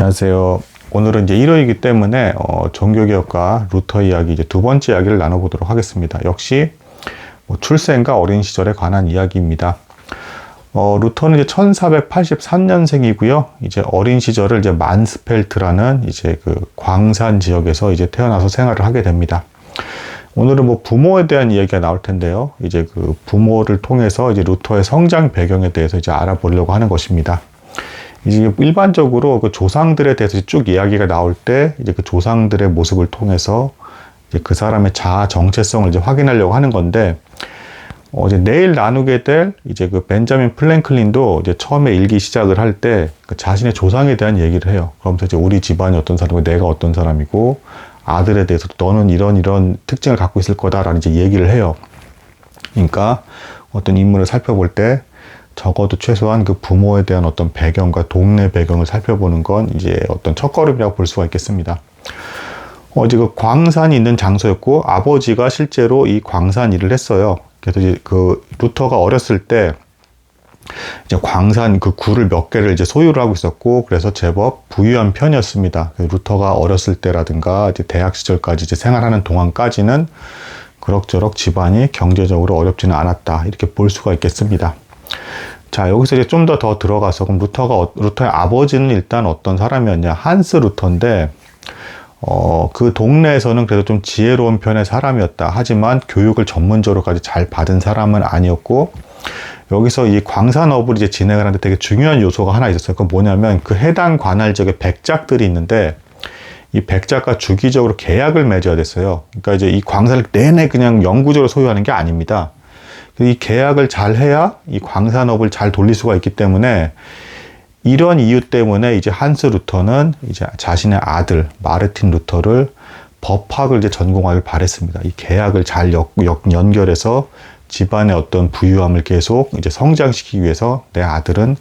안녕하세요. 오늘은 이제 1호이기 때문에 종교개혁과 루터 이야기 이제 두 번째 이야기를 나눠보도록 하겠습니다. 역시 출생과 어린 시절에 관한 이야기입니다. 루터는 이제 1483년생이고요. 이제 어린 시절을 이제 만스펠트라는 이제 그 광산 지역에서 이제 태어나서 생활을 하게 됩니다. 오늘은 부모에 대한 이야기가 나올 텐데요. 이제 그 부모를 통해서 이제 루터의 성장 배경에 대해서 이제 알아보려고 하는 것입니다. 이제 일반적으로 그 조상들에 대해서 쭉 이야기가 나올 때 이제 그 조상들의 모습을 통해서 이제 그 사람의 자아 정체성을 이제 확인하려고 하는 건데, 이제 내일 나누게 될 이제 그 벤자민 프랭클린도 이제 처음에 일기 시작을 할 때 그 자신의 조상에 대한 얘기를 해요. 그러면서 이제 우리 집안이 어떤 사람이고 내가 어떤 사람이고 아들에 대해서도 너는 이런 특징을 갖고 있을 거다라는 이제 얘기를 해요. 그러니까 어떤 인물을 살펴볼 때 적어도 최소한 그 부모에 대한 어떤 배경과 동네 배경을 살펴보는 건 이제 어떤 첫걸음이라고 볼 수가 있겠습니다. 이제 그 광산이 있는 장소였고, 아버지가 실제로 이 광산 일을 했어요. 그래서 이제 그 루터가 어렸을 때 이제 광산 그 굴을 몇 개를 이제 소유를 하고 있었고, 그래서 제법 부유한 편이었습니다. 루터가 어렸을 때라든가 이제 대학 시절까지 이제 생활하는 동안까지는 그럭저럭 집안이 경제적으로 어렵지는 않았다, 이렇게 볼 수가 있겠습니다. 자, 여기서 이제 좀 더 들어가서, 그럼 루터의 아버지는 일단 어떤 사람이었냐? 한스 루터인데, 그 동네에서는 그래도 좀 지혜로운 편의 사람이었다. 하지만 교육을 전문적으로까지 잘 받은 사람은 아니었고, 여기서 이 광산업을 이제 진행을 하는데 되게 중요한 요소가 하나 있었어요. 그건 뭐냐면 그 해당 관할 지역에 백작들이 있는데, 이 백작과 주기적으로 계약을 맺어야 됐어요. 그러니까 이제 이 광산을 내내 그냥 영구적으로 소유하는 게 아닙니다. 이 계약을 잘 해야 이 광산업을 잘 돌릴 수가 있기 때문에, 이런 이유 때문에 이제 한스 루터는 이제 자신의 아들 마르틴 루터를 법학을 이제 전공하길 바랬습니다. 이 계약을 잘 연결해서 집안의 어떤 부유함을 계속 이제 성장시키기 위해서 내 아들은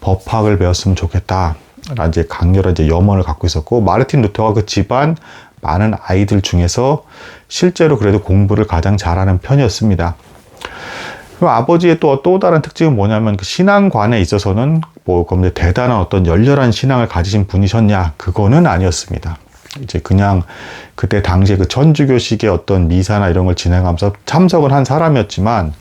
법학을 배웠으면 좋겠다, 라는 이제 강렬한 이제 염원을 갖고 있었고, 마르틴 루터가 그 집안 많은 아이들 중에서 실제로 그래도 공부를 가장 잘하는 편이었습니다. 아버지의 또 다른 특징은 뭐냐면, 그 신앙관에 있어서는 그럼 대단한 어떤 열렬한 신앙을 가지신 분이셨냐? 그거는 아니었습니다. 이제 그냥 그때 당시에 그 천주교식의 어떤 미사나 이런 걸 진행하면서 참석을 한 사람이었지만,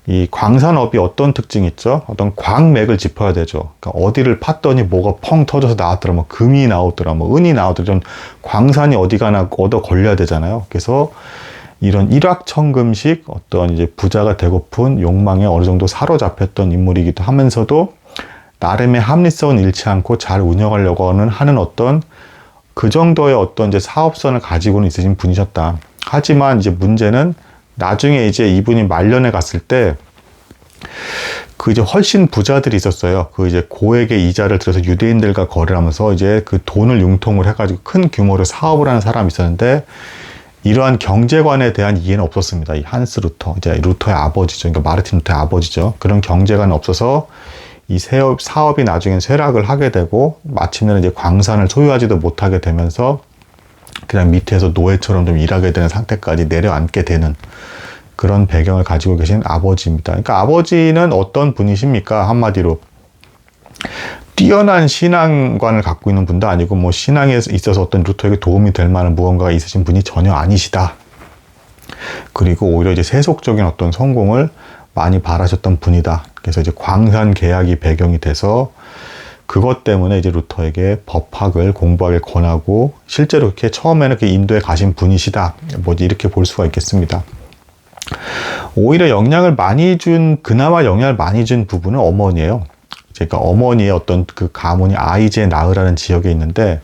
이 광산업이 어떤 특징이 있죠? 어떤 광맥을 짚어야 되죠. 그러니까 어디를 팠더니 뭐가 펑 터져서 나왔더라, 뭐 금이 나오더라, 뭐 은이 나오더라, 좀 광산이 어디 가나 얻어 걸려야 되잖아요. 그래서 이런 일확천금식 어떤 이제 부자가 되고픈 욕망에 어느 정도 사로잡혔던 인물이기도 하면서도 나름의 합리성은 잃지 않고 잘 운영하려고는 하는 어떤 그 정도의 어떤 이제 사업선을 가지고는 있으신 분이셨다. 하지만 이제 문제는 나중에 이제 이분이 말년에 갔을 때 그 이제 훨씬 부자들이 있었어요. 그 이제 고액의 이자를 들여서 유대인들과 거래를 하면서 이제 그 돈을 융통을 해가지고 큰 규모로 사업을 하는 사람이 있었는데, 이러한 경제관에 대한 이해는 없었습니다. 이 한스 루터, 이제 루터의 아버지죠. 그러니까 마르틴 루터의 아버지죠. 그런 경제관이 없어서 이 사업이 나중엔 쇠락을 하게 되고, 마침내는 이제 광산을 소유하지도 못하게 되면서 그냥 밑에서 노예처럼 좀 일하게 되는 상태까지 내려앉게 되는 그런 배경을 가지고 계신 아버지입니다. 그러니까 아버지는 어떤 분이십니까? 한마디로 뛰어난 신앙관을 갖고 있는 분도 아니고, 뭐 신앙에 있어서 어떤 루터에게 도움이 될 만한 무언가가 있으신 분이 전혀 아니시다. 그리고 오히려 이제 세속적인 어떤 성공을 많이 바라셨던 분이다. 그래서 이제 광산 계약이 배경이 돼서 그것 때문에 이제 루터에게 법학을 공부하길 권하고, 실제로 그렇게 처음에는 그 인도에 가신 분이시다, 뭐지 이렇게 볼 수가 있겠습니다. 오히려 그나마 영향을 많이 준 부분은 어머니예요. 그러니까 어머니의 어떤 그 가문이 아이제 나으라는 지역에 있는데,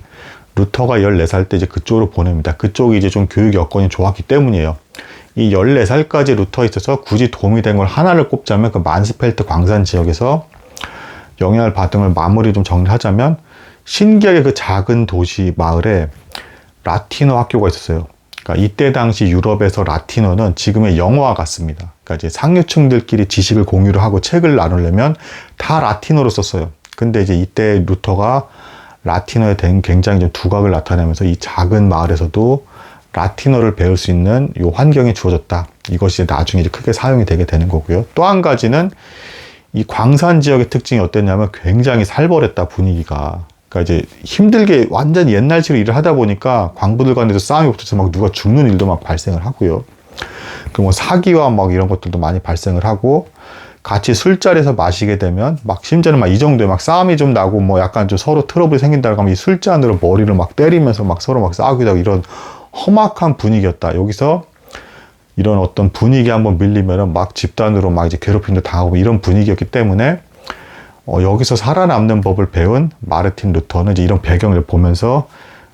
루터가 14살 때 이제 그쪽으로 보냅니다. 그쪽이 이제 좀 교육 여건이 좋았기 때문이에요. 이 14살까지 루터에 있어서 굳이 도움이 된 걸 하나를 꼽자면, 그 만스펠트 광산 지역에서 영향을 받은 걸 마무리 좀 정리하자면, 신기하게 그 작은 도시 마을에 라틴어 학교가 있었어요. 그러니까 이때 당시 유럽에서 라틴어는 지금의 영어와 같습니다. 그러니까 이제 상류층들끼리 지식을 공유를 하고 책을 나누려면 다 라틴어로 썼어요. 근데 이제 이때 루터가 라틴어에 대한 굉장히 좀 두각을 나타내면서 이 작은 마을에서도 라틴어를 배울 수 있는 이 환경이 주어졌다. 이것이 나중에 이제 크게 사용이 되게 되는 거고요. 또 한 가지는 이 광산 지역의 특징이 어땠냐면 굉장히 살벌했다, 분위기가. 그러니까 이제 힘들게 완전 옛날식으로 일을 하다 보니까 광부들 간에도 싸움이 붙어서 막 누가 죽는 일도 막 발생을 하고요. 그 뭐 사기와 막 이런 것들도 많이 발생을 하고, 같이 술자리에서 마시게 되면 막 심지어는 막 이 정도에 막 싸움이 좀 나고 뭐 약간 좀 서로 트러블이 생긴다고 하면 이 술잔으로 머리를 막 때리면서 막 서로 막 싸우기도 하고 이런 험악한 분위기였다. 여기서 이런 어떤 분위기 한번 밀리면은 막 집단으로 막 이제 괴롭힘도 당하고 이런 분위기였기 때문에 여기서 살아남는 법을 배운 마르틴 루터는 이제 이런 배경을 보면서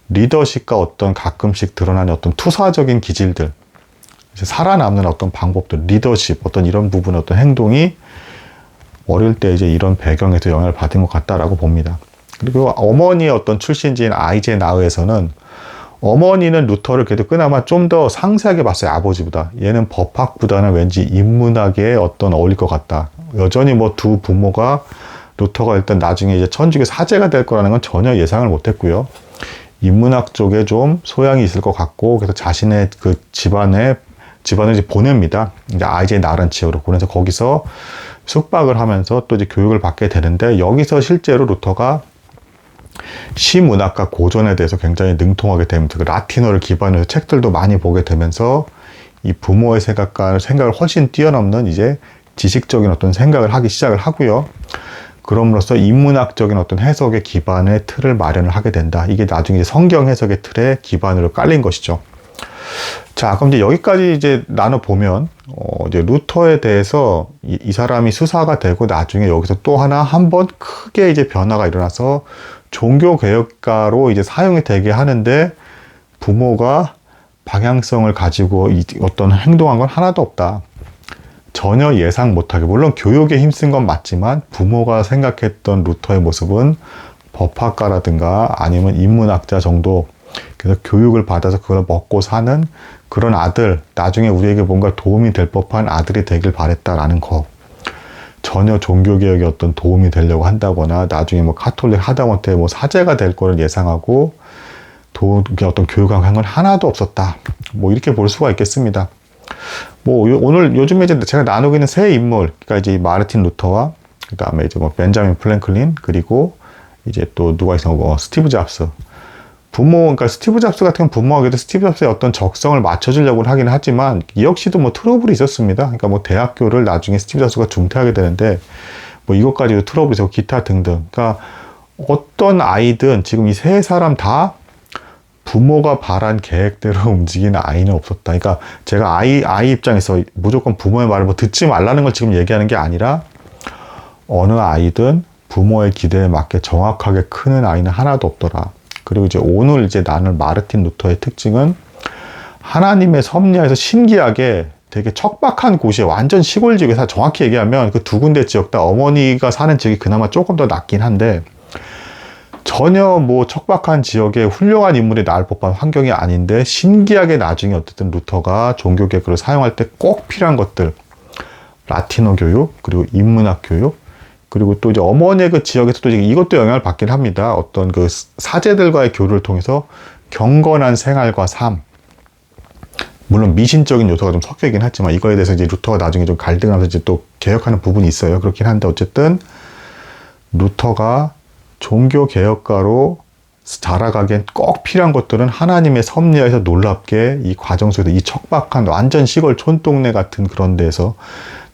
리더십과 어떤 가끔씩 드러나는 어떤 투사적인 기질들, 이제 살아남는 어떤 방법들, 리더십, 어떤 이런 부분의 어떤 행동이 어릴 때 이제 이런 배경에서 영향을 받은 것 같다라고 봅니다. 그리고 어머니의 어떤 출신지인 아이젠하우에서는 어머니는 루터를 그래도 그나마 좀 더 상세하게 봤어요, 아버지보다. 얘는 법학보다는 왠지 인문학에 어떤 어울릴 것 같다. 여전히 뭐 두 부모가 루터가 일단 나중에 이제 천주교 사제가 될 거라는 건 전혀 예상을 못 했고요. 인문학 쪽에 좀 소양이 있을 것 같고, 그래서 자신의 그 집안을 이제 보냅니다. 이제 아이젠하우 지역으로 보내서 거기서 숙박을 하면서 또 이제 교육을 받게 되는데, 여기서 실제로 루터가 시문학과 고전에 대해서 굉장히 능통하게 되면서 그 라틴어를 기반으로 해서 책들도 많이 보게 되면서 이 부모의 생각을 훨씬 뛰어넘는 이제 지식적인 어떤 생각을 하기 시작을 하고요. 그럼으로써 인문학적인 어떤 해석의 기반의 틀을 마련을 하게 된다. 이게 나중에 성경 해석의 틀에 기반으로 깔린 것이죠. 자, 그럼 이제 여기까지 이제 나눠보면, 이제 루터에 대해서 이 사람이 수사가 되고 나중에 여기서 또 한 번 크게 이제 변화가 일어나서 종교개혁가로 이제 사용이 되게 하는데 부모가 방향성을 가지고 어떤 행동한 건 하나도 없다. 전혀 예상 못하게, 물론 교육에 힘쓴 건 맞지만 부모가 생각했던 루터의 모습은 법학가라든가 아니면 인문학자 정도, 그래서 교육을 받아서 그걸 먹고 사는 그런 아들, 나중에 우리에게 뭔가 도움이 될 법한 아들이 되길 바랬다라는 거. 전혀 종교개혁에 어떤 도움이 되려고 한다거나 나중에 뭐 카톨릭 하다못해 뭐 사제가 될 거를 예상하고 어떤 교육을 한 건 하나도 없었다. 뭐 이렇게 볼 수가 있겠습니다. 뭐 오늘 요즘에 이제 제가 나누고 있는 세 인물, 그러니까 이제 마르틴 루터와 그 다음에 이제 뭐 벤자민 프랭클린, 그리고 이제 또 누가 있어, 스티브 잡스. 그러니까 스티브 잡스 같은 경우는 부모에게도 스티브 잡스의 어떤 적성을 맞춰주려고 하긴 하지만 이 역시도 뭐 트러블이 있었습니다. 그러니까 뭐 대학교를 나중에 스티브 잡스가 중퇴하게 되는데 뭐 이것까지도 트러블이 있었고 기타 등등. 그러니까 어떤 아이든 지금 이 세 사람 다 부모가 바란 계획대로 움직이는 아이는 없었다. 그러니까 제가 아이 입장에서 무조건 부모의 말을 뭐 듣지 말라는 걸 지금 얘기하는 게 아니라 어느 아이든 부모의 기대에 맞게 정확하게 크는 아이는 하나도 없더라. 그리고 이제 오늘 이제 나눌 마르틴 루터의 특징은 하나님의 섭리하에서 신기하게 되게 척박한 곳이 완전 시골 지역에서 정확히 얘기하면 그 두 군데 지역 다 어머니가 사는 지역이 그나마 조금 더 낫긴 한데 전혀 뭐 척박한 지역에 훌륭한 인물이 나올 법한 환경이 아닌데 신기하게 나중에 어쨌든 루터가 종교개혁을 사용할 때 꼭 필요한 것들, 라틴어 교육, 그리고 인문학 교육, 그리고 또 이제 어머니의 그 지역에서 또 이것도 영향을 받긴 합니다. 어떤 그 사제들과의 교류를 통해서 경건한 생활과 삶, 물론 미신적인 요소가 좀 섞여 있긴 하지만 이거에 대해서 이제 루터가 나중에 좀 갈등하면서 이제 또 개혁하는 부분이 있어요. 그렇긴 한데 어쨌든 루터가 종교개혁가로 자라가기엔 꼭 필요한 것들은 하나님의 섭리하에서 놀랍게 이 과정 속에서 이 척박한 완전 시골 촌동네 같은 그런 데서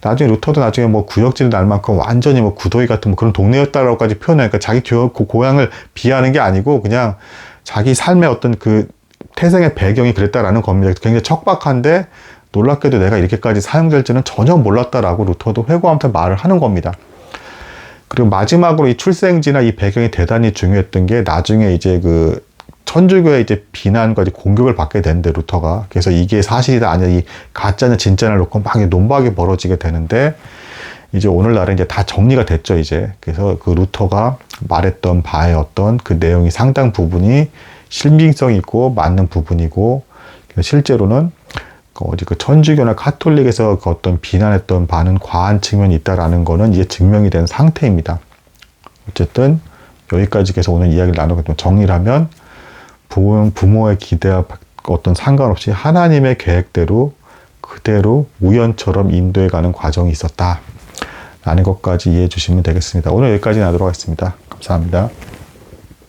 나중에 루터도 나중에 뭐 구역질 날 만큼 완전히 뭐 구더기 같은 뭐 그런 동네였다라고까지 표현하니까 자기 고향을 비하하는 게 아니고 그냥 자기 삶의 어떤 그 태생의 배경이 그랬다라는 겁니다. 굉장히 척박한데 놀랍게도 내가 이렇게까지 사용될지는 전혀 몰랐다라고 루터도 회고하면서 말을 하는 겁니다. 그리고 마지막으로 이 출생지나 이 배경이 대단히 중요했던 게 나중에 이제 그 천주교의 이제 비난과 이제 공격을 받게 되는데 루터가 그래서 이게 사실이다 아니야 이 가짜냐 진짜냐 놓고 막 논박이 벌어지게 되는데 이제 오늘날은 이제 다 정리가 됐죠 이제. 그래서 그 루터가 말했던 바의 어떤 그 내용이 상당 부분이 신빙성이 있고 맞는 부분이고 실제로는 그 천주교나 카톨릭에서 그 어떤 비난했던 바는 과한 측면이 있다라는 거는 이제 증명이 된 상태입니다. 어쨌든 여기까지 해서 오늘 이야기를 나누고 정리를 하면 부모의 기대와 어떤 상관없이 하나님의 계획대로 그대로 우연처럼 인도해가는 과정이 있었다 라는 것까지 이해해 주시면 되겠습니다. 오늘 여기까지 나누도록 하겠습니다. 감사합니다.